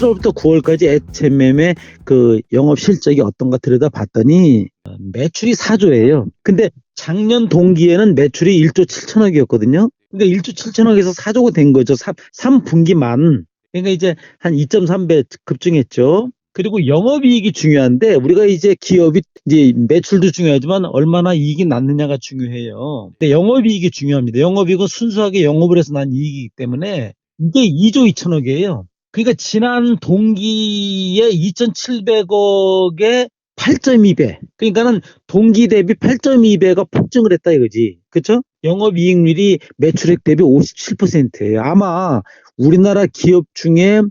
7월부터 9월까지 H&M의 그 영업 실적이 어떤가 들여다봤더니 매출이 4조예요. 근데 작년 동기에는 매출이 1조 7천억이었거든요. 그러니까 1조 7천억에서 4조가 된 거죠. 3분기만. 그러니까 이제 한 2.3배 급증했죠. 그리고 영업이익이 중요한데 우리가 이제 기업이 이제 매출도 중요하지만 얼마나 이익이 났느냐가 중요해요. 근데 영업이익이 중요합니다. 영업이익은 순수하게 영업을 해서 난 이익이기 때문에 이게 2조 2천억이에요. 그러니까 지난 동기에 2,700억에 8.2배. 그러니까는 동기 대비 8.2배가 폭증을 했다 이거지. 그렇죠? 영업이익률이 매출액 대비 57%예요. 아마 우리나라 기업 중에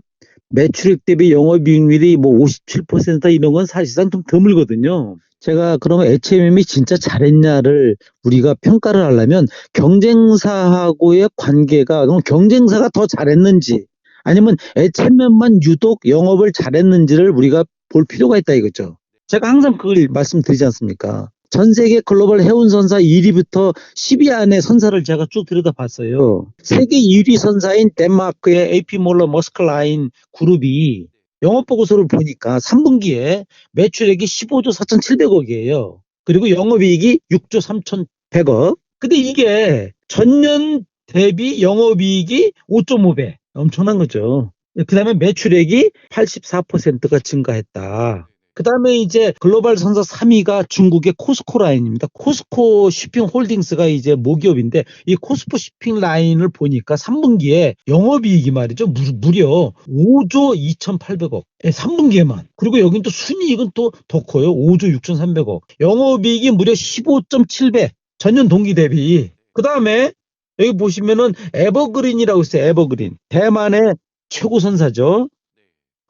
매출액 대비 영업이익률이 뭐 57%다 이런 건 사실상 좀 드물거든요. 제가 그러면 H&M이 진짜 잘했냐를 우리가 평가를 하려면 경쟁사하고의 관계가 그럼 경쟁사가 더 잘했는지 아니면 H&M만 유독 영업을 잘했는지를 우리가 볼 필요가 있다 이거죠. 제가 항상 그걸 말씀드리지 않습니까? 전 세계 글로벌 해운 선사 1위부터 10위 안에 선사를 제가 쭉 들여다봤어요. 세계 1위 선사인 덴마크의 AP 몰러 머스클라인 그룹이 영업 보고서를 보니까 3분기에 매출액이 15조 4,700억이에요. 그리고 영업이익이 6조 3,100억. 근데 이게 전년 대비 영업이익이 5.5배. 엄청난 거죠. 그 다음에 매출액이 84%가 증가했다. 그 다음에 이제 글로벌 선사 3위가 중국의 코스코 라인입니다. 코스코 쇼핑 홀딩스가 이제 모기업인데 이 코스코 쇼핑 라인을 보니까 3분기에 영업이익이 말이죠. 무려 5조 2,800억. 3분기에만. 그리고 여긴 또 순이익은 또 더 커요. 5조 6,300억. 영업이익이 무려 15.7배. 전년 동기 대비. 그 다음에 여기 보시면은 에버그린이라고 있어요. 에버그린. 대만의 최고 선사죠.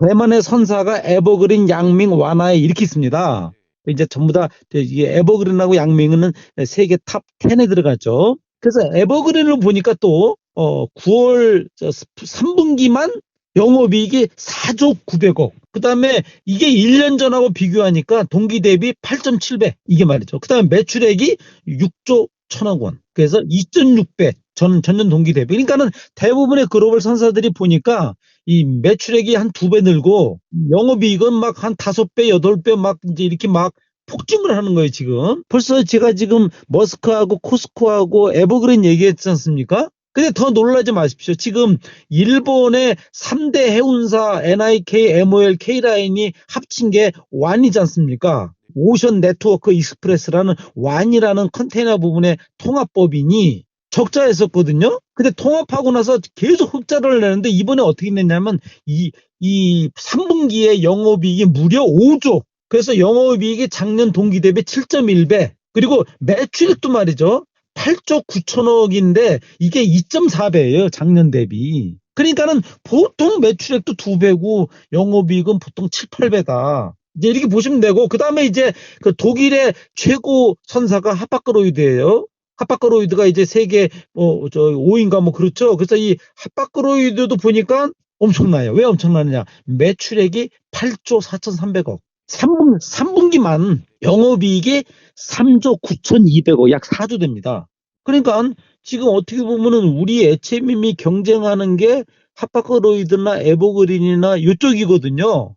대만의 선사가 에버그린, 양밍, 와나에 이렇게 있습니다. 이제 전부 다 이게 에버그린하고 양밍은 세계 탑 10에 들어갔죠. 그래서 에버그린을 보니까 또 9월 3분기만 영업이익이 4조 900억. 그다음에 이게 1년 전하고 비교하니까 동기 대비 8.7배 이게 말이죠. 그다음에 매출액이 6조 1천억 원. 그래서 2.6배 전년 동기 대비. 그러니까는 대부분의 글로벌 선사들이 보니까 이 매출액이 한 2배 늘고 영업이익은 막 한 5배, 8배 막 이제 이렇게 막 폭증을 하는 거예요, 지금. 벌써 제가 지금 머스크하고 코스코하고 에버그린 얘기했지 않습니까? 근데 더 놀라지 마십시오. 지금 일본의 3대 해운사 NIK, MOL, K라인이 합친 게 완이지 않습니까? 오션 네트워크 익스프레스라는 완이라는 컨테이너 부분의 통합법인이 적자였었거든요. 근데 통합하고 나서 계속 흑자를 내는데 이번에 어떻게 냈냐면 이 3분기에 영업이익이 무려 5조. 그래서 영업이익이 작년 동기 대비 7.1배. 그리고 매출액도 말이죠. 8조 9천억인데 이게 2.4배예요. 작년 대비. 그러니까는 보통 매출액도 2배고 영업이익은 보통 7, 8배다. 이제 이렇게 보시면 되고 그다음에 이제 그 독일의 최고 선사가 하파크로이드예요. 하파크로이드가 이제 세계 5인가 뭐 그렇죠. 그래서 이 하파크로이드도 보니까 엄청나요. 왜 엄청나느냐? 매출액이 8조 4,300억. 3분기만 영업이익이 3조 9,200억, 약 4조 됩니다. 그러니까 지금 어떻게 보면은 우리 H&M이 경쟁하는 게 하파크로이드나 에버그린이나 이쪽이거든요.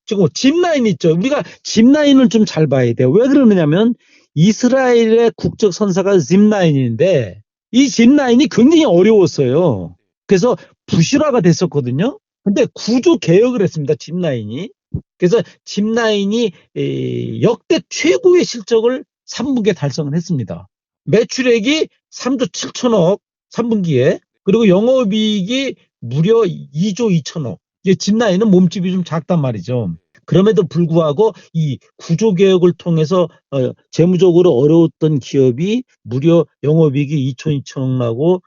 지금 짚라인 있죠. 우리가 짚라인을 좀 잘 봐야 돼요. 왜 그러느냐면 이스라엘의 국적 선사가 짚라인인데 이 짚라인이 굉장히 어려웠어요. 그래서 부실화가 됐었거든요. 근데 구조 개혁을 했습니다. 짚라인이. 그래서 짚라인이 역대 최고의 실적을 3분기에 달성을 했습니다. 매출액이 3조 7천억 3분기에 그리고 영업이익이 무려 2조 2천억. 짚라인은 몸집이 좀 작단 말이죠. 그럼에도 불구하고 이 구조개혁을 통해서 재무적으로 어려웠던 기업이 무려 영업이익이 2조 2천억 나고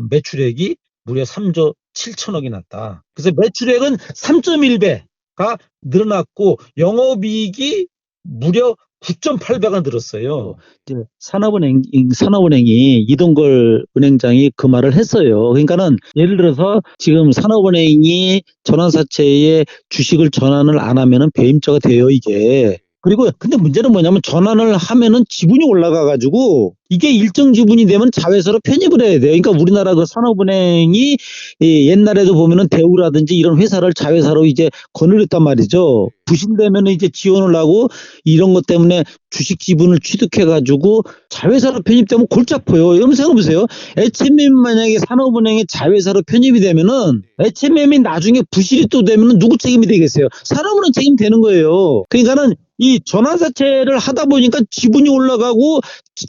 매출액이 무려 3조 7천억이 났다. 그래서 매출액은 3.1배가 늘어났고 영업이익이 무려 9.8배가 늘었어요. 이제 산업은행이 이동걸 은행장이 그 말을 했어요. 그러니까는 예를 들어서 지금 산업은행이 전환사채에 주식을 전환을 안 하면은 배임자가 돼요, 이게. 그리고 근데 문제는 뭐냐면 전환을 하면은 지분이 올라가 가지고 이게 일정 지분이 되면 자회사로 편입을 해야 돼요. 그러니까 우리나라 그 산업은행이 옛날에도 보면은 대우라든지 이런 회사를 자회사로 이제 거느렸단 말이죠. 부실되면 이제 지원을 하고 이런 것 때문에 주식 지분을 취득해가지고 자회사로 편입되면 골치 아파요. 여러분 생각해보세요. HMM이 만약에 산업은행의 자회사로 편입이 되면은 HMM이 나중에 부실이 또 되면은 누구 책임이 되겠어요? 산업은행 책임 되는 거예요. 그러니까는 이 전환사채를 하다 보니까 지분이 올라가고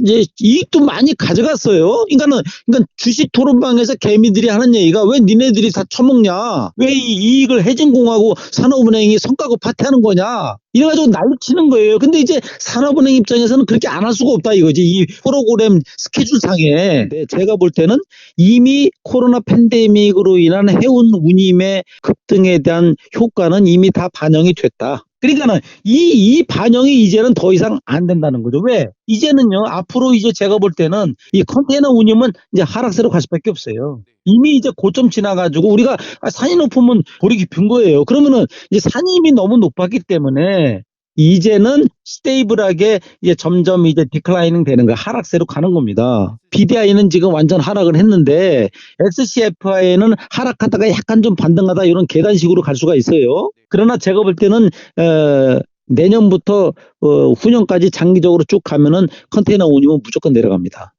이제 이익도 많이 가져갔어요. 그러니까 주식 토론방에서 개미들이 하는 얘기가 왜 니네들이 다 처먹냐? 왜 이 이익을 해진공하고 산업은행이 성과급 파티하는 거냐? 이래가지고 난리치는 거예요. 근데 이제 산업은행 입장에서는 그렇게 안 할 수가 없다 이거지. 이 프로그램 스케줄상에. 네, 제가 볼 때는 이미 코로나 팬데믹으로 인한 해운 운임의 급등에 대한 효과는 이미 다 반영이 됐다. 그러니까는 이 반영이 이제는 더 이상 안 된다는 거죠. 왜? 이제는요, 앞으로 이제 제가 볼 때는 이 컨테이너 운임은 이제 하락세로 갈 수밖에 없어요. 이미 이제 고점 지나가지고 우리가 산이 높으면 볼이 깊은 거예요. 그러면은 이제 산이 이미 너무 높았기 때문에 이제는 스테이블하게 이제 점점 이제 디클라이닝 되는 거야. 하락세로 가는 겁니다. BDI는 지금 완전 하락을 했는데 SCFI는 하락하다가 약간 좀 반등하다 이런 계단식으로 갈 수가 있어요. 그러나 제가 볼 때는 내년부터 후년까지 장기적으로 쭉 가면은 컨테이너 운임은 무조건 내려갑니다.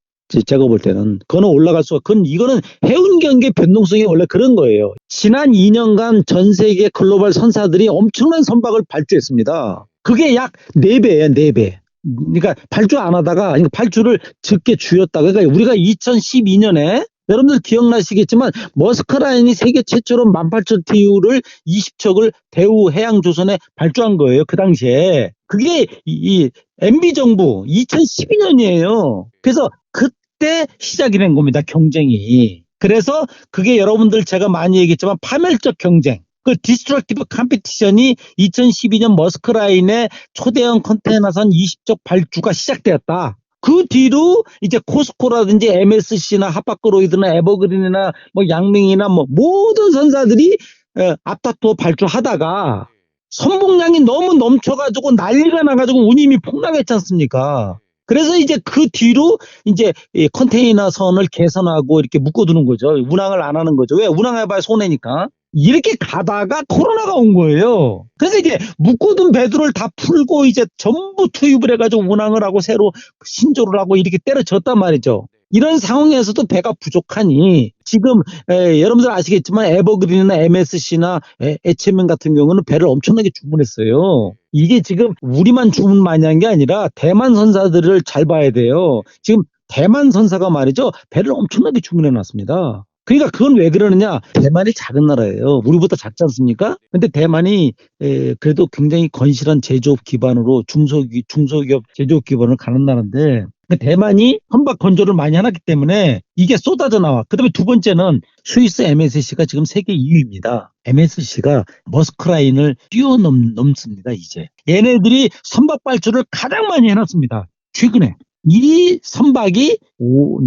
제가 볼 때는 그거는 올라갈 수가 이거는 해운 경기의 변동성이 원래 그런 거예요. 지난 2년간 전 세계 글로벌 선사들이 엄청난 선박을 발주했습니다. 그게 약 4배예요, 4배. 그러니까 발주 안 하다가 발주를 적게 줄였다. 그러니까 우리가 2012년에 여러분들 기억나시겠지만 머스크라인이 세계 최초로 18,000TU를 20척을 대우 해양조선에 발주한 거예요. 그 당시에. 그게 이 MB 정부 2012년이에요. 그래서 그때 시작이 된 겁니다. 경쟁이. 그래서 그게 여러분들 제가 많이 얘기했지만 파멸적 경쟁. 그 디스트럭티브 컴피티션이 2012년 머스크라인의 초대형 컨테이너선 20척 발주가 시작되었다. 그 뒤로 이제 코스코라든지 MSC나 하파크로이드나 에버그린이나 뭐 양명이나 뭐 모든 선사들이 앞다투어 발주하다가 선봉량이 너무 넘쳐가지고 난리가 나가지고 운임이 폭락했지 않습니까? 그래서 이제 그 뒤로 이제 이 컨테이너 선을 개선하고 이렇게 묶어두는 거죠. 운항을 안 하는 거죠. 왜? 운항해봐야 손해니까. 이렇게 가다가 코로나가 온 거예요. 그래서 이제 묶어둔 배들을 다 풀고 이제 전부 투입을 해가지고 운항을 하고 새로 신조를 하고 이렇게 때려쳤단 말이죠. 이런 상황에서도 배가 부족하니 지금 여러분들 아시겠지만 에버그린이나 MSC나 HMM 같은 경우는 배를 엄청나게 주문했어요. 이게 지금 우리만 주문 많이 한 게 아니라 대만 선사들을 잘 봐야 돼요. 지금 대만 선사가 말이죠. 배를 엄청나게 주문해 놨습니다. 그러니까 그건 왜 그러느냐? 대만이 작은 나라예요. 우리보다 작지 않습니까? 근데 대만이 그래도 굉장히 건실한 제조업 기반으로 중소기업 제조업 기반으로 가는 나라인데 대만이 선박 건조를 많이 하기 때문에 이게 쏟아져 나와. 그다음에 두 번째는 스위스 MSC가 지금 세계 2위입니다. MSC가 머스크라인을 뛰어넘습니다. 이제 얘네들이 선박 발주를 가장 많이 해놨습니다. 최근에 이 선박이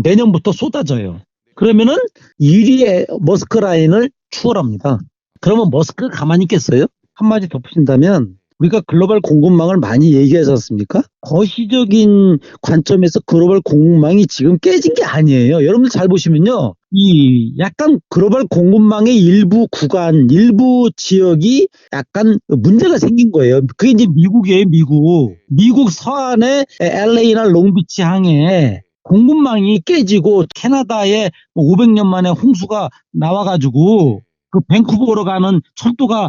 내년부터 쏟아져요. 그러면은 1위의 머스크라인을 추월합니다. 그러면 머스크가 가만히 있겠어요? 한마디 덧붙인다면 우리가 글로벌 공급망을 많이 얘기하지 않습니까? 거시적인 관점에서 글로벌 공급망이 지금 깨진 게 아니에요. 여러분들 잘 보시면요. 이 약간 글로벌 공급망의 일부 구간, 일부 지역이 약간 문제가 생긴 거예요. 그게 이제 미국이에요, 미국. 미국 서안의 LA나 롱비치 항에 공급망이 깨지고 캐나다에 500년 만에 홍수가 나와가지고 그 밴쿠버로 가는 철도가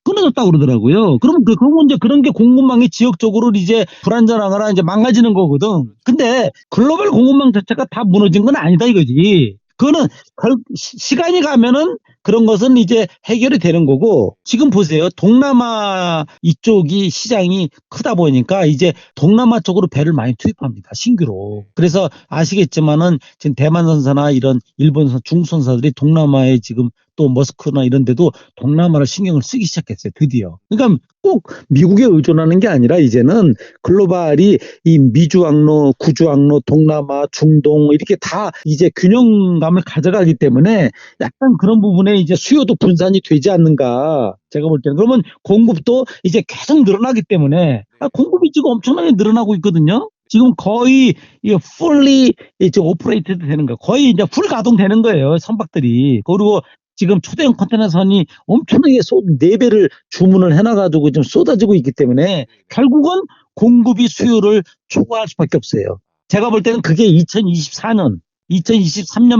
끊어졌다고 그러더라고요. 그럼 그러면 이제 그런 게 공급망이 지역적으로 이제 불안전하거나 이제 망가지는 거거든. 근데 글로벌 공급망 자체가 다 무너진 건 아니다 이거지. 그거는 시간이 가면은 그런 것은 이제 해결이 되는 거고 지금 보세요. 동남아 이쪽이 시장이 크다 보니까 이제 동남아 쪽으로 배를 많이 투입합니다. 신규로. 그래서 아시겠지만은 지금 대만 선사나 이런 일본 중국 선사들이 동남아에 지금 또 머스크나 이런 데도 동남아를 신경을 쓰기 시작했어요. 드디어. 그러니까 꼭 미국에 의존하는 게 아니라 이제는 글로벌이 이 미주항로, 구주항로, 동남아, 중동 이렇게 다 이제 균형감을 가져가기 때문에 약간 그런 부분에 이제 수요도 분산이 되지 않는가. 제가 볼 때는. 그러면 공급도 이제 계속 늘어나기 때문에 공급이 지금 엄청나게 늘어나고 있거든요. 지금 거의 fully 이제 오퍼레이티드 되는 거예요. 거의 이제 풀 가동되는 거예요. 선박들이. 그리고 지금 초대형 컨테너선이 엄청나게 4배를 주문을 해놔가지고 좀 쏟아지고 있기 때문에 결국은 공급이 수요를 초과할 수밖에 없어요. 제가 볼 때는 그게 2023년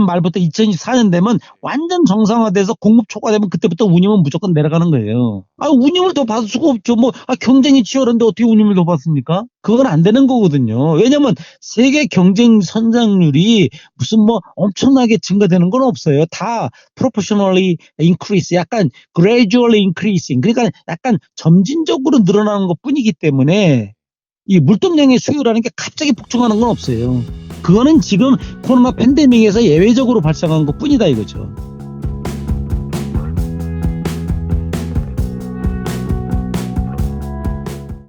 말부터 2024년 되면 완전 정상화돼서 공급 초과되면 그때부터 운임은 무조건 내려가는 거예요. 운임을 더 받을 수가 없죠. 경쟁이 치열한데 어떻게 운임을 더 받습니까? 그건 안 되는 거거든요. 왜냐면 세계 경쟁 선장률이 무슨 엄청나게 증가되는 건 없어요. 다 proportionally increase, 약간 gradually increasing. 그러니까 약간 점진적으로 늘어나는 것 뿐이기 때문에 이 물동량의 수요라는 게 갑자기 폭증하는 건 없어요. 그거는 지금 코로나 팬데믹에서 예외적으로 발생한 것 뿐이다 이거죠.